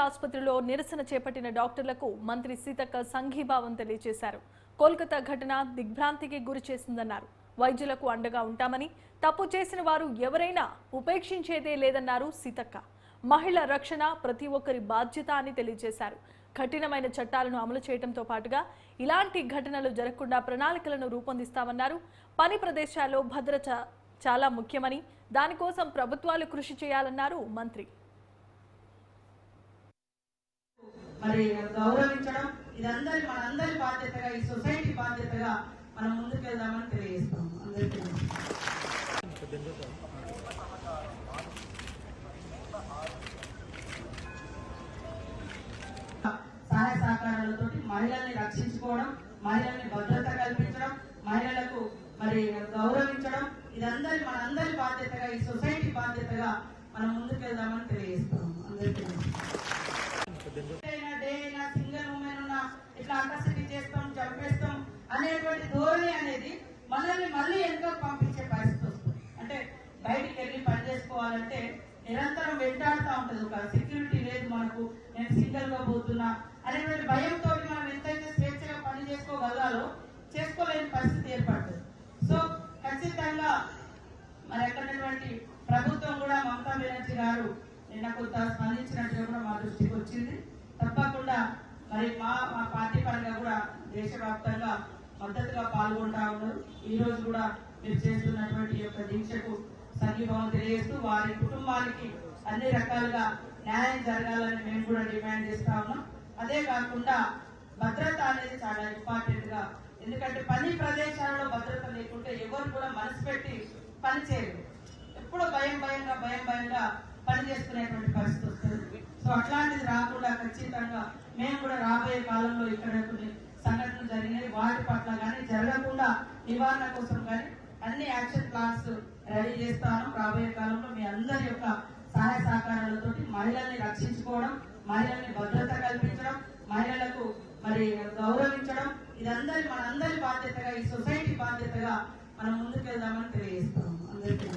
ఆసుపత్రిలో నిరసన చేపట్టిన డాక్టర్లకు మంత్రి సీతక్క సంఘీభావం తెలియజేశారు. కోల్కతా ఘటన దిగ్భ్రాంతికి గురి చేసిందన్నారు. వైద్యులకు అండగా ఉంటామని, తప్పు చేసిన వారు ఎవరైనా ఉపేక్షించేదే లేదన్నారు సీతక్క. మహిళా రక్షణ ప్రతి ఒక్కరి బాధ్యత అని తెలియజేశారు. కఠినమైన చట్టాలను అమలు చేయడంతో పాటుగా ఇలాంటి ఘటనలు జరగకుండా ప్రణాళికలను రూపొందిస్తామన్నారు. పని ప్రదేశాల్లో భద్రత చాలా ముఖ్యమని, దానికోసం ప్రభుత్వాలు కృషి చేయాలన్నారు మంత్రి. మరి గౌరవించడం ఇదందరి మనందరి బాధ్యతగా, ఈ సొసైటీ బాధ్యతగా మనం ముందుకెళ్దామని తెలియజేస్తాం. అందరికీ సహాయ సహకారాలతో మహిళల్ని రక్షించుకోవడం, మహిళల్ని భద్రత కల్పించడం, మహిళలకు మరి గౌరవించడం ఇదందరి మనందరి బాధ్యతగా, ఈ సొసైటీ బాధ్యతగా మనం ముందుకెళ్దామని తెలియజేస్తాం. అందరికీ సింగిల్ ఉమెన్ ఉన్న ఇట్లా అట్రాసిటీ చేస్తాం, చంపేస్తాం అనేటువంటి ధోరణి అనేది మనల్ని మళ్ళీ ఎందుకు పంపించే పరిస్థితి వస్తుంది. అంటే బయటికి వెళ్ళి పని చేసుకోవాలంటే నిరంతరం వెంటాడుతూ ఉంటుంది. ఒక సెక్యూరిటీ లేదు మనకు, నేను సింగిల్ గా పోతున్నా అనేటువంటి భయంతో మనం ఎంతైతే స్వేచ్ఛగా పని చేసుకోగలగాలో చేసుకోలేని పరిస్థితి ఏర్పడుతుంది. సో ఖచ్చితంగా మరి అక్కడటువంటి ప్రభుత్వం కూడా మమతా బెనర్జీ గారు నిన్న కొంత స్పందించినట్టుగా కూడా మా దృష్టికి వచ్చింది. తప్పకుండా మరి మా పార్టీ పరంగా కూడా దేశవ్యాప్తంగా మద్దతుగా పాల్గొంటా ఉన్నారు. ఈ రోజు కూడా మీరు చేస్తున్నటువంటి యొక్క దీక్షకు సంఘీభావం తెలియజేస్తూ వారి కుటుంబానికి అన్ని రకాలుగా న్యాయం జరగాలని మేము కూడా డిమాండ్ చేస్తా ఉన్నాం. అదే కాకుండా భద్రత అనేది చాలా ఇంపార్టెంట్ గా, ఎందుకంటే పని ప్రదేశాలలో భద్రత లేకుంటే ఎవరు కూడా మనసు పెట్టి పని చేయరు. ఎప్పుడో భయంగా పని చేసుకునేటువంటి పరిస్థితి వస్తుంది. సో అట్లాంటిది రాకుండా ఖచ్చితంగా మేము కూడా రాబోయే కాలంలో ఇక్కడ కొన్ని సంఘటనలు జరిగినాయి, వాటి పట్ల కానీ జరగకుండా నివారణ కోసం కానీ అన్ని యాక్షన్ ప్లాన్స్ రెడీ చేస్తాను. రాబోయే కాలంలో మీ అందరి యొక్క సహాయ సహకారాలతో మహిళల్ని రక్షించుకోవడం, మహిళల్ని భద్రత కల్పించడం, మహిళలకు మరి గౌరవించడం ఇదందరి మనందరి బాధ్యతగా, ఈ సొసైటీ బాధ్యతగా మనం ముందుకెళ్దామని తెలియజేస్తాం. అందరికీ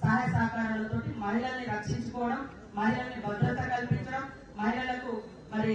సహాయ సహకారాలతో మహిళల్ని రక్షించుకోవడం, మహిళల్ని భద్రత కల్పించడం, మహిళలకు మరి